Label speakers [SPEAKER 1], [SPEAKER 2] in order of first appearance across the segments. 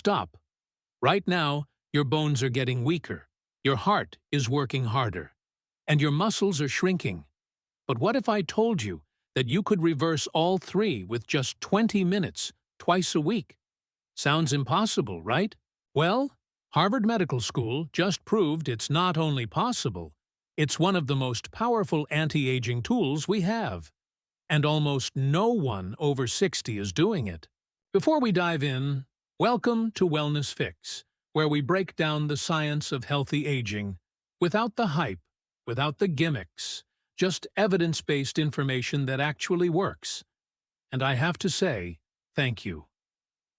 [SPEAKER 1] stop. Right now, your bones are getting weaker, your heart is working harder, and your muscles are shrinking. But what if I told you that you could reverse all three with just 20 minutes, twice a week? Sounds impossible, right? Well, Harvard Medical School just proved it's not only possible, it's one of the most powerful anti-aging tools we have. And almost no one over 60 is doing it. Before we dive in, welcome to Wellnessfix, where we break down the science of healthy aging without the hype, without the gimmicks, just evidence-based information that actually works. And I have to say, thank you.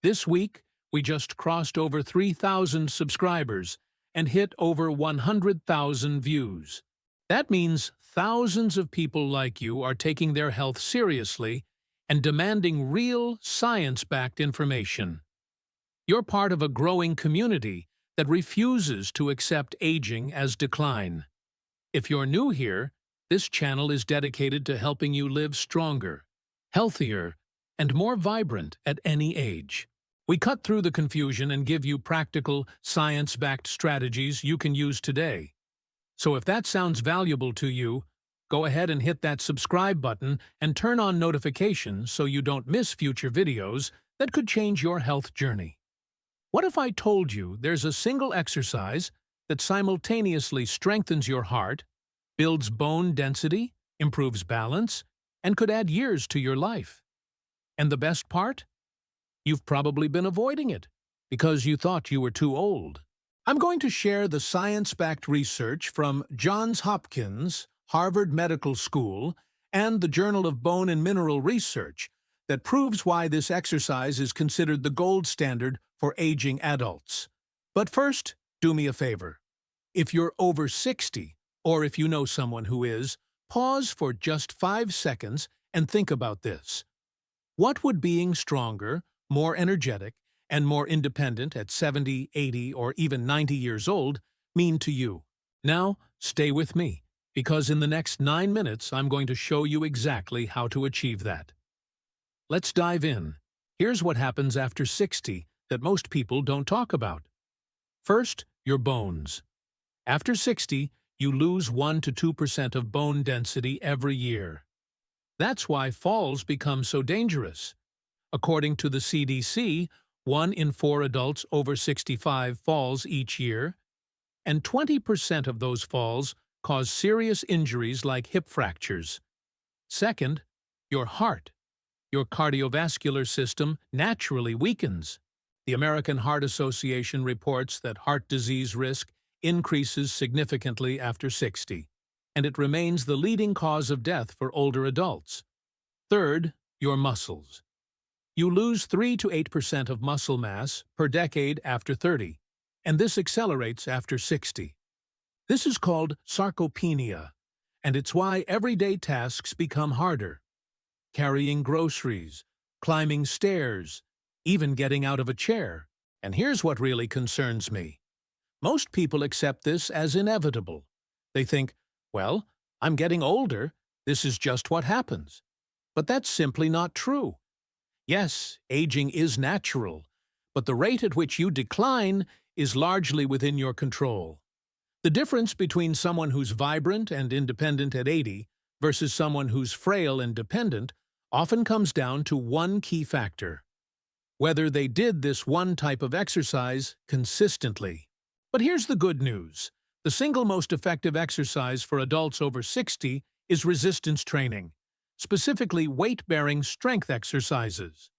[SPEAKER 1] This week, we just crossed over 3,000 subscribers and hit over 100,000 views. That means thousands of people like you are taking their health seriously and demanding real, science-backed information. You're part of a growing community that refuses to accept aging as decline. If you're new here, this channel is dedicated to helping you live stronger, healthier, and more vibrant at any age. We cut through the confusion and give you practical, science-backed strategies you can use today. So if that sounds valuable to you, go ahead and hit that subscribe button and turn on notifications so you don't miss future videos that could change your health journey. What if I told you there's a single exercise that simultaneously strengthens your heart, builds bone density, improves balance, and could add years to your life? And the best part? You've probably been avoiding it because you thought you were too old. I'm going to share the science-backed research from Johns Hopkins, Harvard Medical School, and the Journal of Bone and Mineral Research that proves why this exercise is considered the gold standard for aging adults. But first, do me a favor. If you're over 60, or if you know someone who is, pause for just 5 seconds and think about this. What would being stronger, more energetic, and more independent at 70, 80, or even 90 years old mean to you? Now, stay with me, because in the next 9 minutes I'm going to show you exactly how to achieve that. Let's dive in. Here's what happens after 60 that most people don't talk about. First, your bones. After 60, you lose 1 to 2% of bone density every year. That's why falls become so dangerous. According to the CDC, 1 in 4 adults over 65 falls each year, and 20% of those falls cause serious injuries like hip fractures. Second, your heart. Your cardiovascular system naturally weakens. The American Heart Association reports that heart disease risk increases significantly after 60, and it remains the leading cause of death for older adults. Third, your muscles. You lose 3 to 8% of muscle mass per decade after 30, and this accelerates after 60. This is called sarcopenia, and it's why everyday tasks become harder. Carrying groceries, climbing stairs, even getting out of a chair. And here's what really concerns me. Most people accept this as inevitable. They think, well, I'm getting older, this is just what happens. But that's simply not true. Yes, aging is natural, but the rate at which you decline is largely within your control. The difference between someone who's vibrant and independent at 80 versus someone who's frail and dependent often comes down to one key factor: whether they did this one type of exercise consistently. But here's the good news. The single most effective exercise for adults over 60 is resistance training, specifically weight-bearing strength exercises.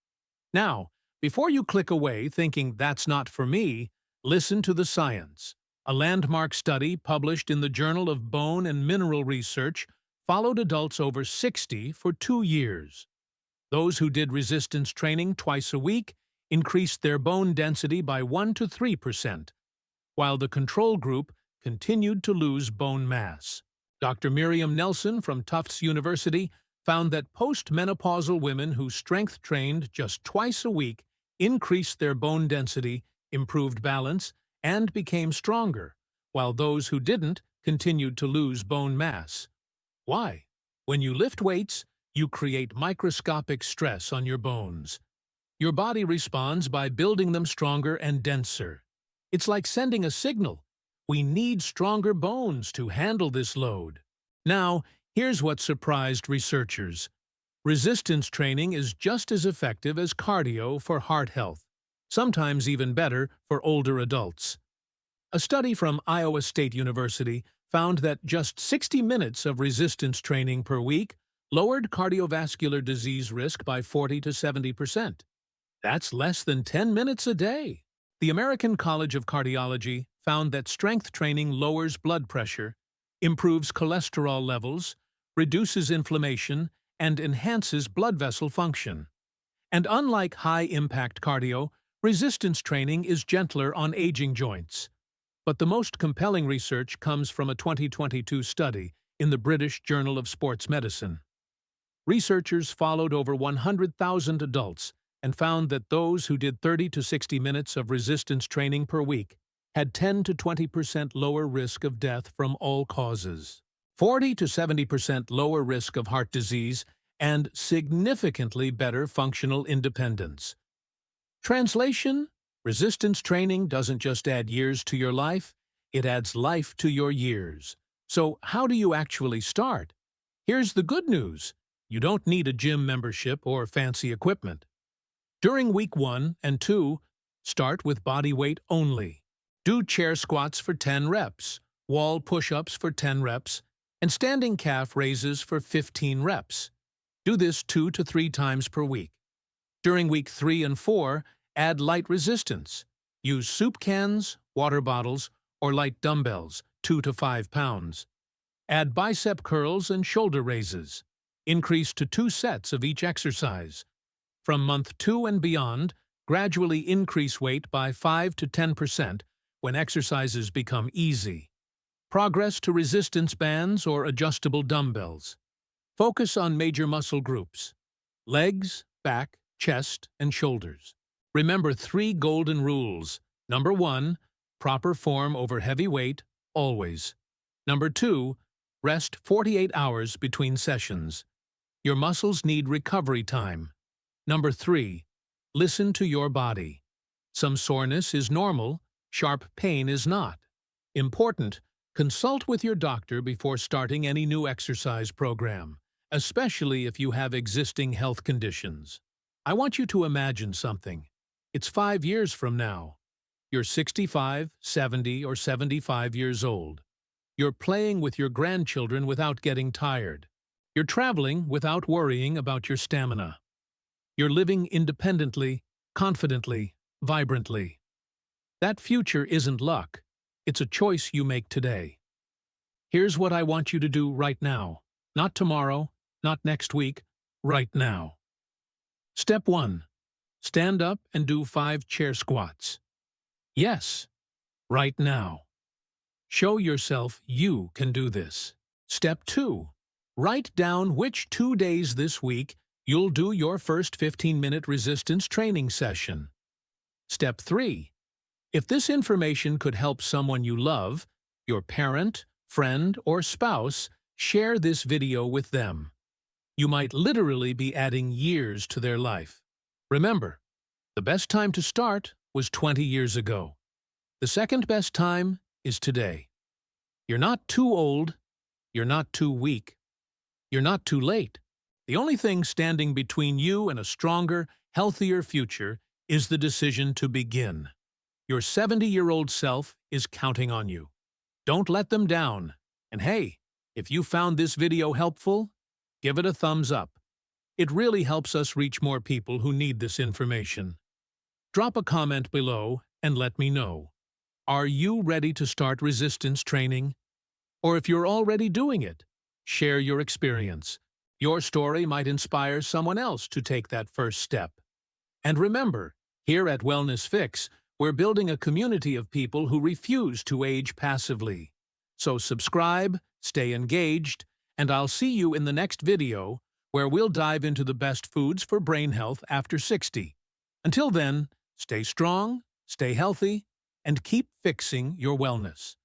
[SPEAKER 1] Now, before you click away thinking that's not for me, listen to the science. A landmark study published in the Journal of Bone and Mineral Research followed adults over 60 for 2 years. Those who did resistance training twice a week increased their bone density by 1 to 3%, while the control group continued to lose bone mass. Dr. Miriam Nelson from Tufts University found that postmenopausal women who strength trained just twice a week increased their bone density, improved balance, and became stronger, while those who didn't continued to lose bone mass. Why? When you lift weights, you create microscopic stress on your bones. Your body responds by building them stronger and denser. It's like sending a signal. We need stronger bones to handle this load. Now, here's what surprised researchers. Resistance training is just as effective as cardio for heart health, sometimes even better for older adults. A study from Iowa State University found that just 60 minutes of resistance training per week lowered cardiovascular disease risk by 40 to 70%. That's less than 10 minutes a day. The American College of Cardiology found that strength training lowers blood pressure, improves cholesterol levels, reduces inflammation, and enhances blood vessel function. And unlike high-impact cardio, resistance training is gentler on aging joints. But the most compelling research comes from a 2022 study in the British Journal of Sports Medicine. Researchers followed over 100,000 adults and found that those who did 30 to 60 minutes of resistance training per week had 10 to 20% lower risk of death from all causes, 40 to 70% lower risk of heart disease, and significantly better functional independence. Translation: resistance training doesn't just add years to your life, it adds life to your years. So how do you actually start? Here's the good news. You don't need a gym membership or fancy equipment. During week 1 and 2, start with body weight only. Do chair squats for 10 reps, wall push-ups for 10 reps, and standing calf raises for 15 reps. Do this 2 to 3 times per week. During week 3 and 4, add light resistance. Use soup cans, water bottles, or light dumbbells, 2 to 5 pounds. Add bicep curls and shoulder raises. Increase to 2 sets of each exercise. From month 2 and beyond, gradually increase weight by 5 to 10% when exercises become easy. Progress to resistance bands or adjustable dumbbells. Focus on major muscle groups: legs, back, chest, and shoulders. Remember 3 golden rules. Number 1, proper form over heavy weight, always. Number 2, rest 48 hours between sessions. Your muscles need recovery time. Number 3, listen to your body. Some soreness is normal, sharp pain is not. Important, consult with your doctor before starting any new exercise program, especially if you have existing health conditions. I want you to imagine something. It's 5 years from now. You're 65, 70, or 75 years old. You're playing with your grandchildren without getting tired. You're traveling without worrying about your stamina. You're living independently, confidently, vibrantly. That future isn't luck. It's a choice you make today. Here's what I want you to do right now. Not tomorrow, not next week, right now. Step 1. Stand up and do 5 chair squats. Yes, right now. Show yourself you can do this. Step 2. Write down which 2 days this week you'll do your first 15-minute resistance training session. Step 3. If this information could help someone you love, your parent, friend, or spouse, share this video with them. You might literally be adding years to their life. Remember, the best time to start was 20 years ago. The second best time is today. You're not too old. You're not too weak. You're not too late. The only thing standing between you and a stronger, healthier future is the decision to begin. Your 70-year-old self is counting on you. Don't let them down. And hey, if you found this video helpful, give it a thumbs up. It really helps us reach more people who need this information. Drop a comment below and let me know. Are you ready to start resistance training? Or if you're already doing it, share your experience. Your story might inspire someone else to take that first step. And remember, here at Wellnessfix, we're building a community of people who refuse to age passively. So subscribe, stay engaged, and I'll see you in the next video where we'll dive into the best foods for brain health after 60. Until then, stay strong, stay healthy, and keep fixing your wellness.